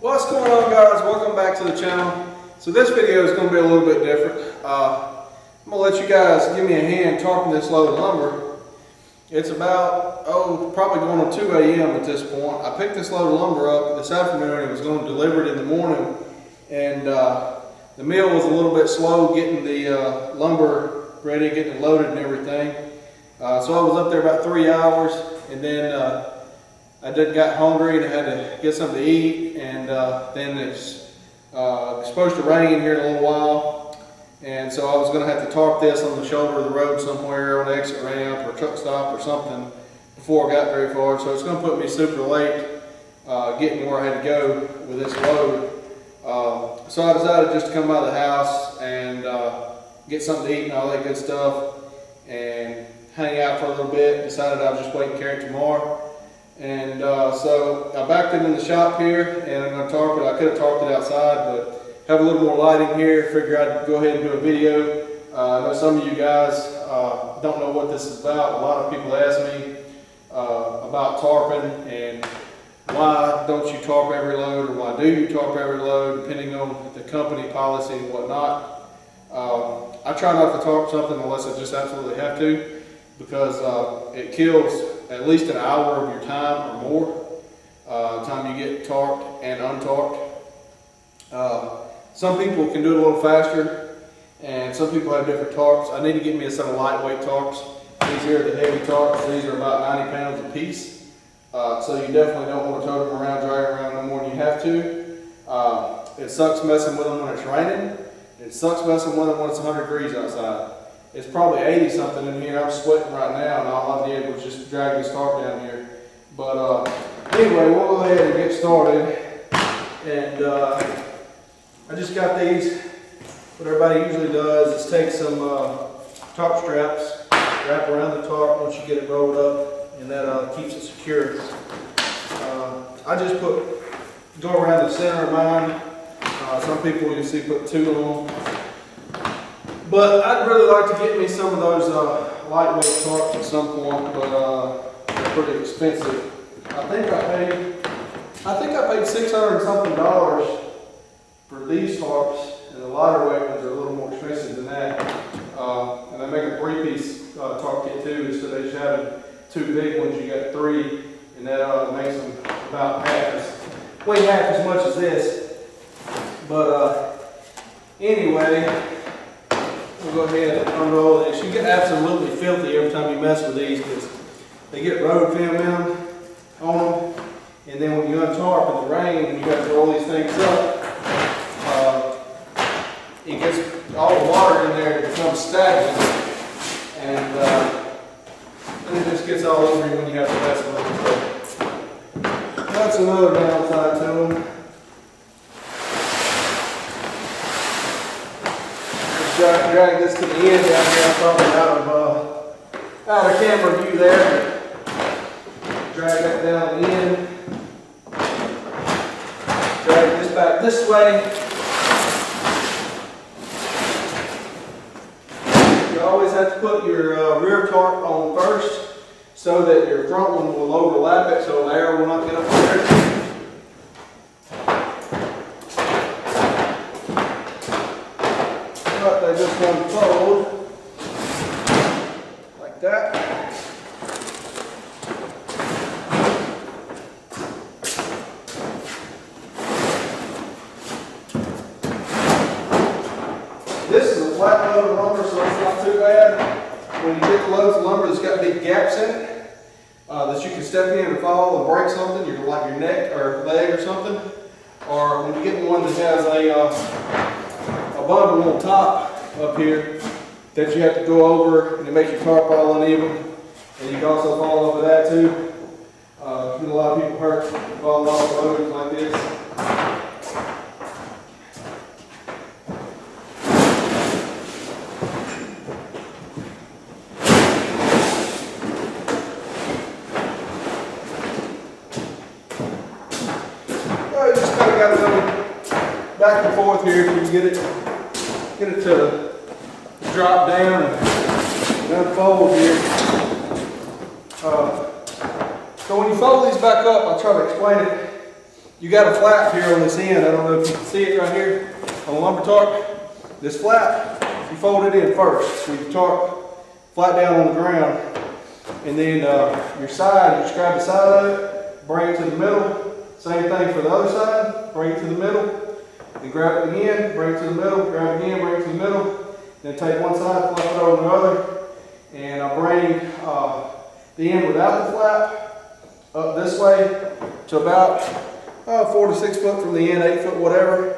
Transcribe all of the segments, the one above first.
What's going on, guys? Welcome back to the channel. So this video is going to be a little bit different. I'm going to let you guys give me a hand tarping this load of lumber. It's about, probably going on 2 a.m. at this point. I picked this load of lumber up this afternoon and was going to deliver it in the morning. And the mill was a little bit slow getting the lumber ready, getting it loaded and everything. So I was up there about 3 hours, and then I got hungry and I had to get something to eat, and then it's supposed to rain here in a little while, and so I was going to have to tarp this on the shoulder of the road somewhere on the exit ramp or truck stop or something before I got very far. So it's going to put me super late getting where I had to go with this load. So I decided just to come by the house and get something to eat and all that good stuff and hang out for a little bit. Decided I would just wait and carry it tomorrow. And so I backed it in the shop here, and I'm going to tarp it. I could have tarped it outside, but have a little more lighting here. Figure I'd go ahead and do a video. I know some of you guys don't know what this is about. A lot of people ask me about tarping and why don't you tarp every load, or why do you tarp every load, depending on the company policy and whatnot. I try not to tarp something unless I just absolutely have to, because it kills at least an hour of your time or more, time you get tarped and untarped. Some people can do it a little faster, and some people have different tarps. I need to get me a set of lightweight tarps. These here are the heavy tarps. These are about 90 pounds a piece. So you definitely don't want to tote them around, drag them around no more than you have to. It sucks messing with them when it's raining. It sucks messing with them when it's 100 degrees outside. It's probably 80 something in here. I'm sweating right now, and all I did was just drag this tarp down here. But anyway, we'll go ahead and get started. And I just got these. What everybody usually does is take some tarp straps, wrap around the tarp once you get it rolled up, and that keeps it secure. I just go around the center of mine. Some people you see put 2 on. But I'd really like to get me some of those lightweight tarps at some point, but they're pretty expensive. I think I paid $600 and something for these tarps, and the lighter weight ones are a little more expensive than that. And they make a 3-piece tarp kit too, instead of just having 2 big ones. You got 3, and that makes them about way half as much as this. But anyway. We'll go ahead and unroll this. You get absolutely filthy every time you mess with these, because they get road film on them. And then when you untarp in the rain and you got to roll these things up, it gets all the water in there, it becomes stagnant, and it just gets all over you when you have to mess with them. So that's another downside to them. Drag this to the end down here. I'm probably out of camera view there. Drag that down the end. Drag this back this way. You always have to put your rear tarp on first, so that your front one will overlap it, so the air will not get up there. But they just unfold like that. This is a flat load of lumber, so it's not too bad. When you get the loads of lumber that's got big gaps in it, that you can step in and fall and break something, like your neck or leg or something, or when you get one that has a bundle on top up here that you have to go over, and it makes your tarp all uneven, and you can also fall over that too. A lot of people hurt falling off loads like this. Well, you just kind of got to go back and forth here if you get it to drop down and unfold here. So when you fold these back up, I'll try to explain it. you got a flap here on this end. I don't know if you can see it right here on the lumber tarp. This flap, you fold it in first. So you tarp flat down on the ground, and then your side, you just grab the side of it, bring it to the middle. Same thing for the other side, bring it to the middle, then grab it again, bring it to the middle, grab it again, bring it to the middle, then take one side, flip it over the other, and I'll bring the end without the flap up this way to about 4 to 6 foot from the end, 8 foot, whatever.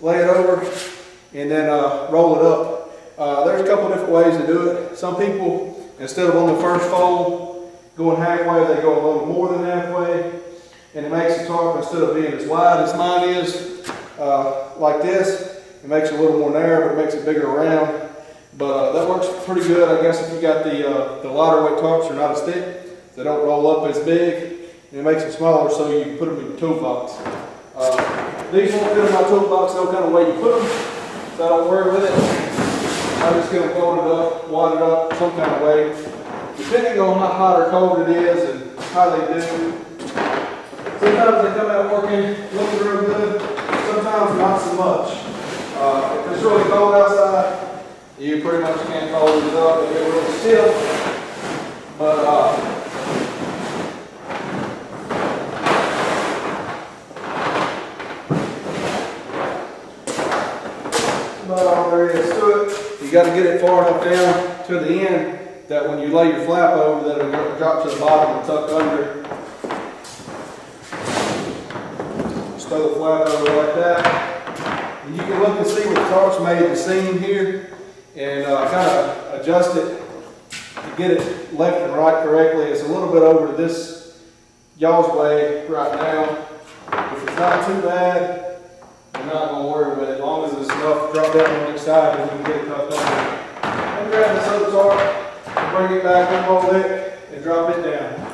Lay it over, and then roll it up. There's a couple different ways to do it. Some people, instead of on the first fold going halfway, they go a little more than halfway, and it makes the tarp, instead of being as wide as mine is, like this, it makes it a little more narrow, but it makes it bigger around. But that works pretty good. I guess if you got the lighter weight tarps, they're not as thick, they don't roll up as big, and it makes them smaller so you can put them in your toolbox. These won't fit in my toolbox no kind of way you put them, so I don't worry with it. I'm just going to fold it up, wad it up some kind of way, depending on how hot or cold it is and how they do. Sometimes they come out working, looking real good, sometimes not so much. If it's really cold outside, you pretty much can't fold it up, they get really stiff. But all there is to it, you got to get it far enough down to the end that when you lay your flap over, that it'll drop to the bottom and tuck under. Just throw the flap over like that. And you can look and see where the tarp's made the seam here, and kind of adjust it to get it left and right correctly. It's a little bit over to this y'all's way right now. If it's not too bad, I'm not going to worry with it. As long as it's enough to drop down on each side, and we can get it tucked under. And grab this other tarp, bring it back, unroll it, and drop it down.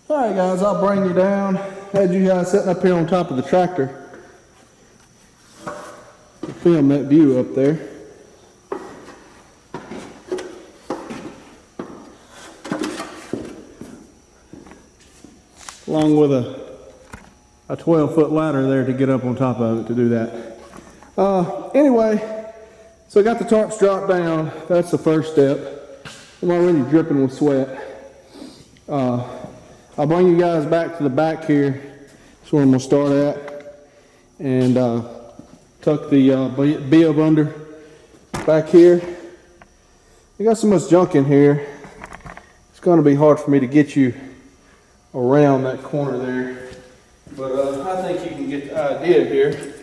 Alright guys, I'll bring you down. Had you guys sitting up here on top of the tractor to film that view up there. Along with a 12-foot ladder there to get up on top of it to do that. Anyway, so I got the tarps dropped down. That's the first step. I'm already dripping with sweat. I'll bring you guys back to the back here. That's where I'm going to start at. And tuck the bib under back here. I got so much junk in here, it's going to be hard for me to get you around that corner there. But I think you can get the idea here.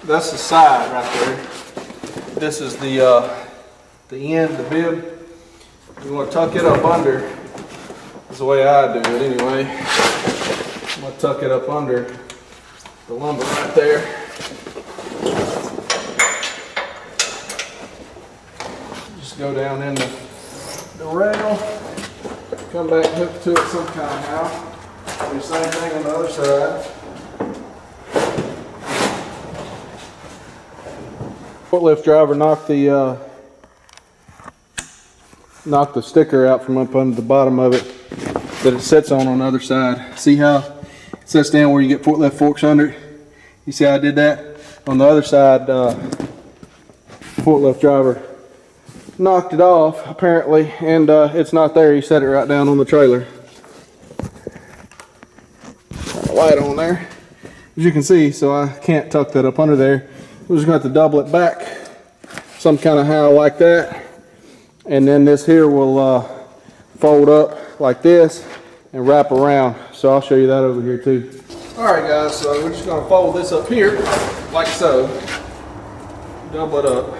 That's the side right there. This is the end, the bib. You want to tuck it up under. That's the way I do it anyway. I'm going to tuck it up under the lumber right there. Just go down in the rail, come back and hook to it some kind of how. Do the same thing on the other side. Forklift driver knocked the sticker out from up under the bottom of it that it sits on the other side. See how it sits down where you get left forks under it? You see how I did that? on the other side, forklift driver knocked it off apparently, and it's not there. He set it right down on the trailer. Got a light on there, as you can see, so I can't tuck that up under there. We're just going to have to double it back some kind of how like that, and then this here will fold up like this and wrap around. So I'll show you that over here too. Alright guys, so we're just going to fold this up here like so, double it up,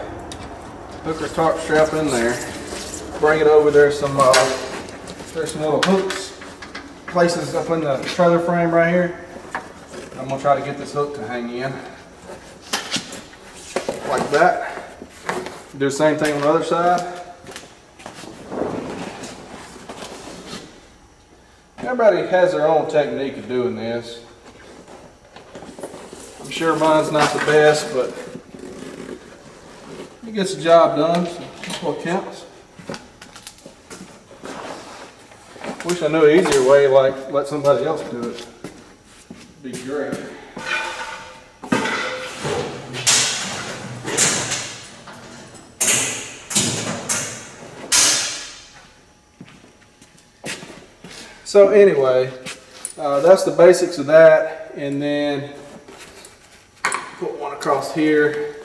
hook our tarp strap in there, bring it over. There's some little hooks, places up in the trailer frame right here. I'm going to try to get this hook to hang in like that. Do the same thing on the other side. Everybody has their own technique of doing this. I'm sure mine's not the best, but it gets the job done, so that's what counts. Wish I knew an easier way, like let somebody else do it. It'd be great. So anyway, that's the basics of that, and then put one across here.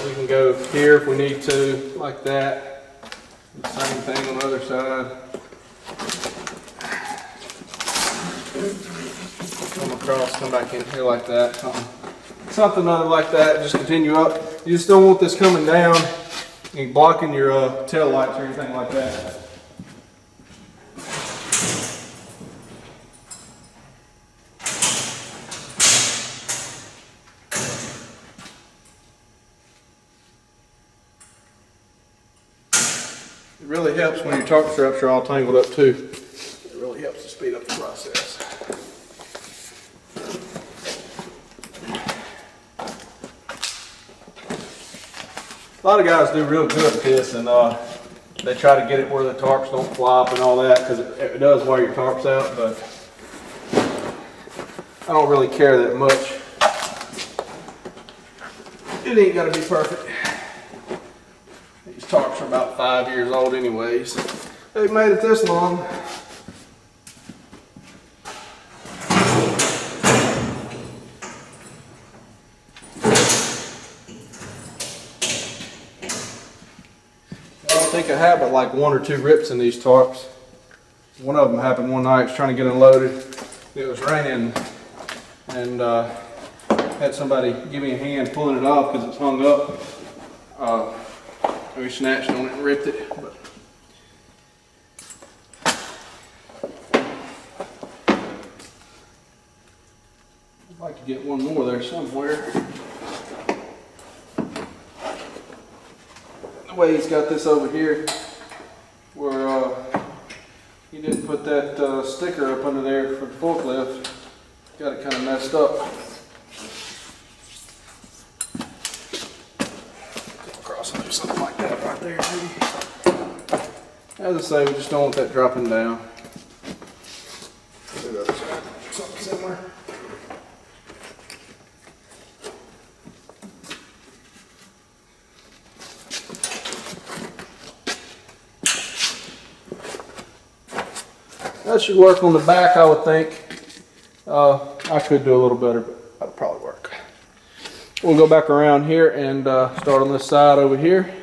We can go here if we need to, like that. Same thing on the other side. Come across, come back in here like that. Something other like that. Just continue up. You just don't want this coming down and blocking your tail lights or anything like that. It really helps when your tarp straps are all tangled up too. It really helps to speed up the process. A lot of guys do real good at this, and they try to get it where the tarps don't flop and all that, because it does wear your tarps out, but I don't really care that much. It ain't got to be perfect. These tarps are about 5 years old anyways. They've made it this long. I think I have but like 1 or 2 rips in these tarps. One of them happened one night. I was trying to get unloaded. It was raining, and had somebody give me a hand pulling it off because it's hung up. We snatched on it and ripped it. But I'd like to get one more there somewhere. The way he's got this over here, where he didn't put that sticker up under there for the forklift, got it kind of messed up. Across and do something like that right there, maybe. As I say, we just don't want that dropping down. Do the other side, something similar. That should work on the back, I would think. I could do a little better, but that'll probably work. We'll go back around here and start on this side over here.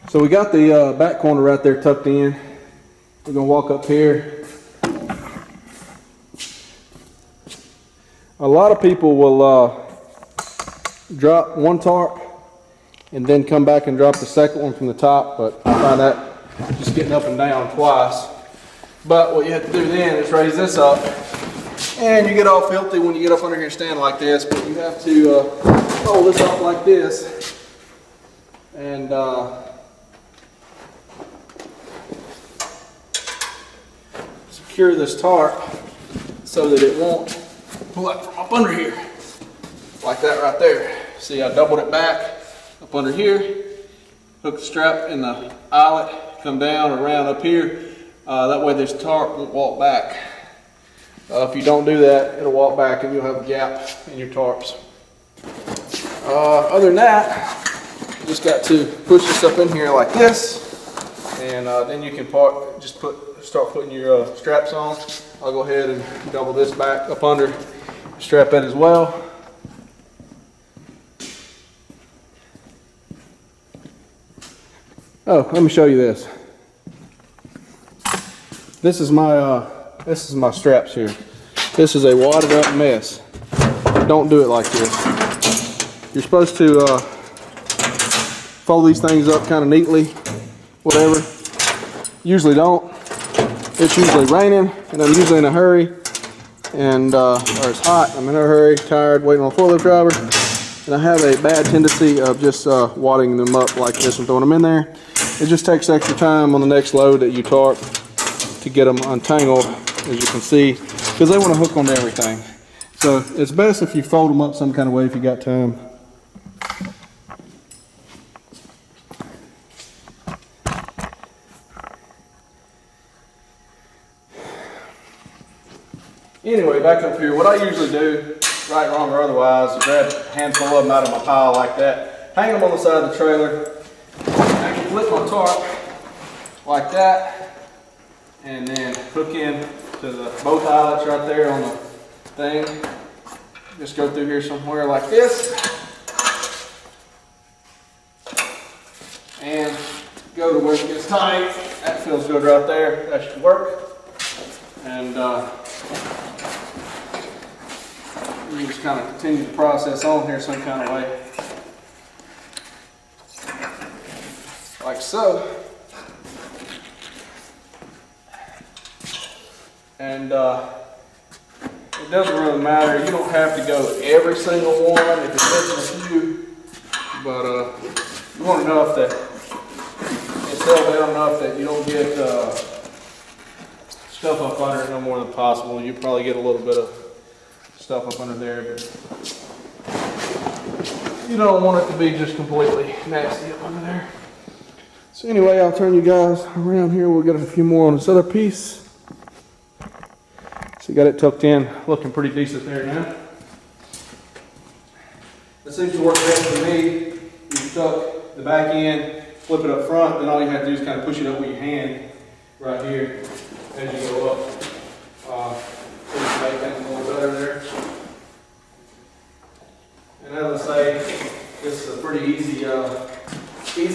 So we got the back corner right there tucked in. We're gonna walk up here. A lot of people will drop one tarp and then come back and drop the second one from the top, but I find that just getting up and down twice. But what you have to do then is raise this up, and you get all filthy when you get up under here standing like this, but you have to hold this up like this and secure this tarp so that it won't pull out from up under here. Like that right there. See, I doubled it back up under here, hook the strap in the eyelet, come down around up here. That way this tarp won't walk back. If you don't do that, it'll walk back and you'll have a gap in your tarps. Other than that, you just got to push this up in here like this, and then you can start putting your straps on. I'll go ahead and double this back up under, strap that as well. Oh, let me show you this. This is my straps here. This is a wadded up mess. Don't do it like this. You're supposed to fold these things up kind of neatly, whatever. Usually don't. It's usually raining and I'm usually in a hurry, and or it's hot, I'm in a hurry, tired, waiting on a forklift driver, and I have a bad tendency of just wadding them up like this and throwing them in there. It just takes extra time on the next load that you tarp to get them untangled, as you can see, because they want to hook onto everything. So it's best if you fold them up some kind of way if you got time. Anyway, back up here, what I usually do, right, wrong, or otherwise, is grab a handful of them out of my pile like that, hang them on the side of the trailer, I can flip my tarp like that, and then hook in to both eyelets right there on the thing. Just go through here somewhere like this, and go to where it gets tight. That feels good right there. That should work. And you just kind of continue the process on here some kind of way, like so. And it doesn't really matter. You don't have to go every single one if you're missing a few, but you want enough that it's held down enough that you don't get stuff up under it no more than possible. You probably get a little bit of stuff up under there, but you don't want it to be just completely nasty up under there. So anyway, I'll turn you guys around here. We'll get a few more on this other piece. So you got it tucked in, looking pretty decent there now. That seems to work best for me. You tuck the back end, flip it up front, then all you have to do is kind of push it up with your hand right here as you go up. So you can make things a little better there. And as I say, this is a pretty easy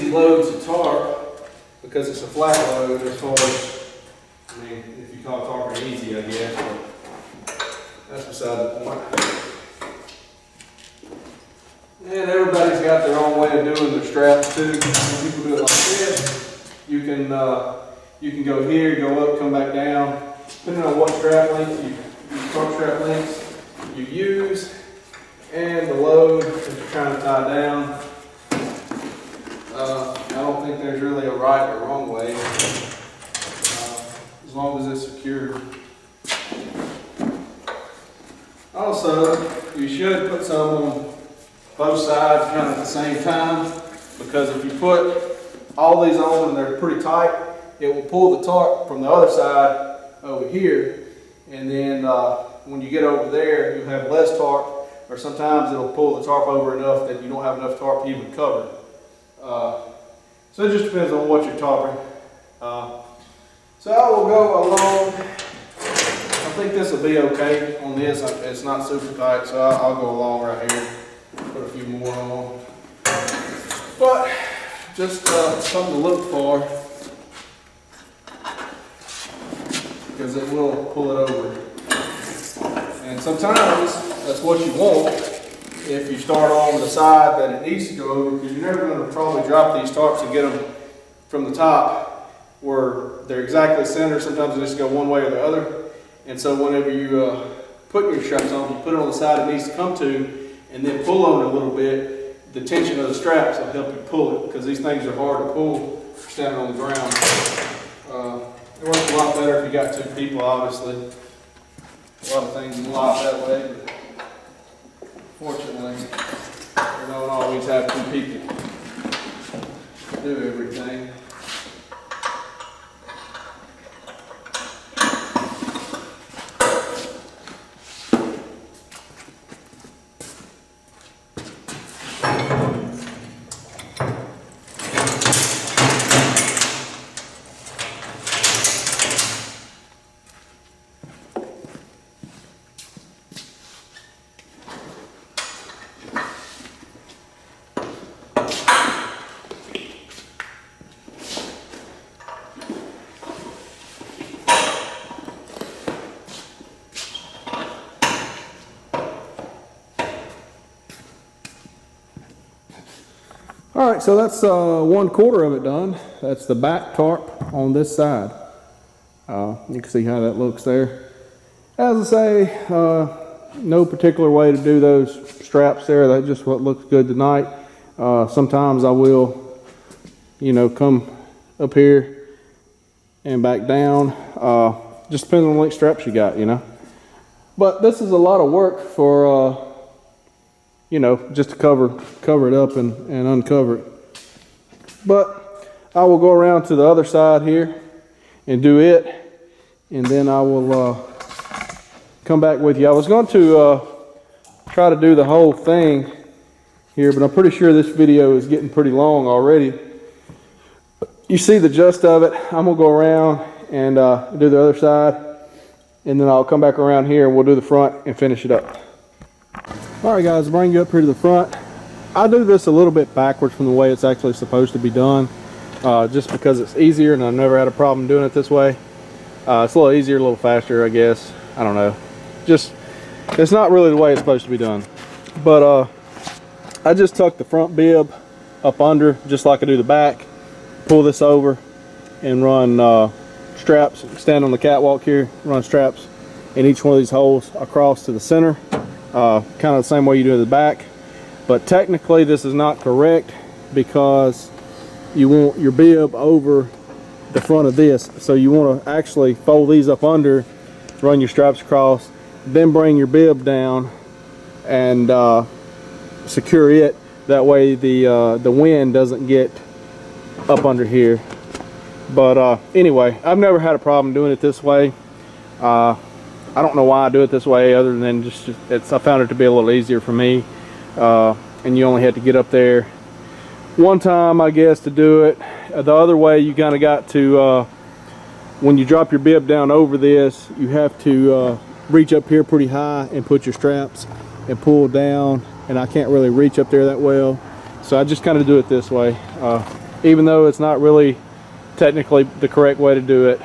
load to tarp because it's a flat load as far as, I mean, if you call tarping easy, I guess, but that's beside the point. And everybody's got their own way of doing their straps too. Some people do it like this. You can go here, go up, come back down, depending on what strap length tarp strap lengths you use, and the load that you're trying to tie down. I don't think there's really a right or wrong way, as long as it's secure. Also, you should put some on both sides kind of at the same time, because if you put all these on and they're pretty tight, it will pull the tarp from the other side over here, and then when you get over there, you'll have less tarp, or sometimes it'll pull the tarp over enough that you don't have enough tarp to even cover. So it just depends on what you're tarping. So I will go along. I think this will be okay on this. It's not super tight, so I'll go along right here. Put a few more on. But just something to look for, because it will pull it over. And sometimes that's what you want if you start on the side that it needs to go over, because you're never going to probably drop these tarps and get them from the top where they're exactly center. Sometimes they just go one way or the other. And so whenever you put your straps on, you put it on the side it needs to come to, and then pull on it a little bit. The tension of the straps will help you pull it, because these things are hard to pull standing on the ground. It works a lot better if you got two people, obviously. A lot of things in life that way, but fortunately, you don't always have two people. do everything. All right, so that's 1/4 of it done. That's the back tarp on this side. You can see how that looks there. As I say, no particular way to do those straps there. That's just what looks good tonight. Sometimes I will, you know, come up here and back down. Just depends on what straps you got, you know. But this is a lot of work for you know, just to cover it up and uncover it. But I will go around to the other side here and do it, and then I will come back with you. I was going to try to do the whole thing here, but I'm pretty sure this video is getting pretty long already. You see the gist of it. I'm gonna go around and do the other side, and then I'll come back around here and we'll do the front and finish it up. All right, guys, I'll bring you up here to the front. I do this a little bit backwards from the way it's actually supposed to be done, just because it's easier, and I've never had a problem doing it this way. It's a little easier, a little faster, I guess. I don't know. Just, it's not really the way it's supposed to be done. But I just tuck the front bib up under, just like I do the back. Pull this over and run straps, stand on the catwalk here, run straps in each one of these holes across to the center. Kind of the same way you do the back, but technically this is not correct because you want your bib over the front of this, so you want to actually fold these up under, run your straps across, then bring your bib down and secure it. That way the wind doesn't get up under here. But anyway, I've never had a problem doing it this way. I don't know why I do it this way, other than just I found it to be a little easier for me. And you only had to get up there one time, I guess, to do it. The other way, you kind of got to, when you drop your bib down over this, you have to reach up here pretty high and put your straps and pull down. And I can't really reach up there that well, so I just kind of do it this way. Even though it's not really technically the correct way to do it,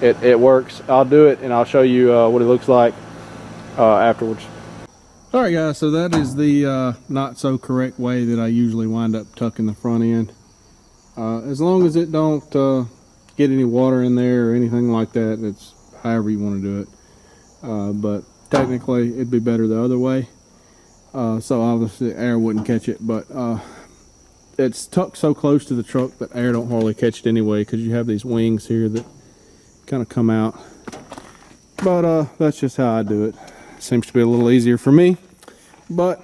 it works. I'll do it and I'll show you what it looks like afterwards. All right, guys, so that is the not so correct way that I usually wind up tucking the front end. As long as it don't get any water in there or anything like that, it's however you want to do it. But technically it'd be better the other way, so obviously air wouldn't catch it, but it's tucked so close to the truck that air don't hardly catch it anyway, because you have these wings here that kind of come out. But that's just how I do it. Seems to be a little easier for me, but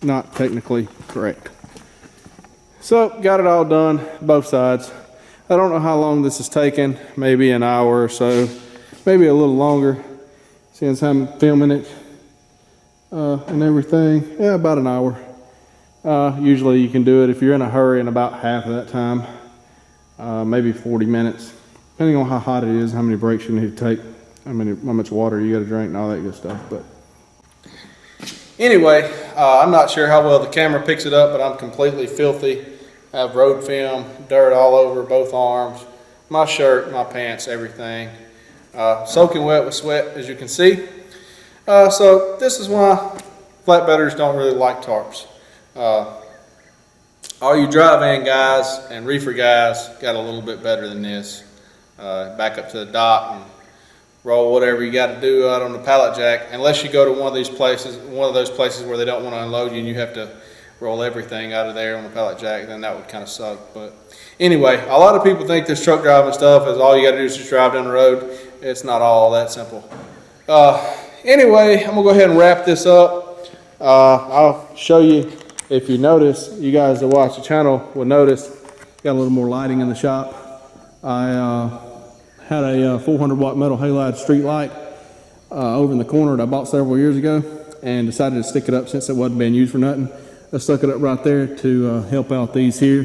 not technically correct. So got it all done, both sides. I don't know how long this has taken, maybe an hour or so, maybe a little longer, since I'm filming it and everything. Yeah, about an hour. Usually you can do it if you're in a hurry in about half of that time, maybe 40 minutes. Depending on how hot it is, how many breaks you need to take, how much water you got to drink and all that good stuff. But anyway, I'm not sure how well the camera picks it up, but I'm completely filthy. I have road film, dirt all over both arms, my shirt, my pants, everything. Soaking wet with sweat, as you can see. So this is why flatbedders don't really like tarps. All you dry van guys and reefer guys got a little bit better than this. Back up to the dock and roll whatever you got to do out on the pallet jack, unless you go to one of those places where they don't want to unload you and you have to roll everything out of there on the pallet jack. Then that would kind of suck. But anyway, a lot of people think this truck driving stuff is all you got to do is just drive down the road. It's not all that simple. Anyway, I'm gonna go ahead and wrap this up. I'll show you if you notice, you guys that watch the channel will notice, got a little more lighting in the shop. I had a 400 watt metal halide street light over in the corner that I bought several years ago, and decided to stick it up since it wasn't being used for nothing. I stuck it up right there to help out these here.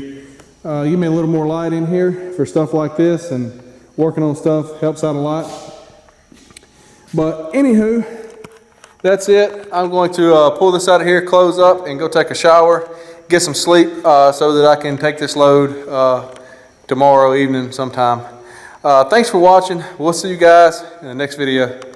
Give me a little more light in here for stuff like this, and working on stuff helps out a lot. But anywho, that's it. I'm going to pull this out of here, close up, and go take a shower, get some sleep so that I can take this load tomorrow evening sometime. Thanks for watching. We'll see you guys in the next video.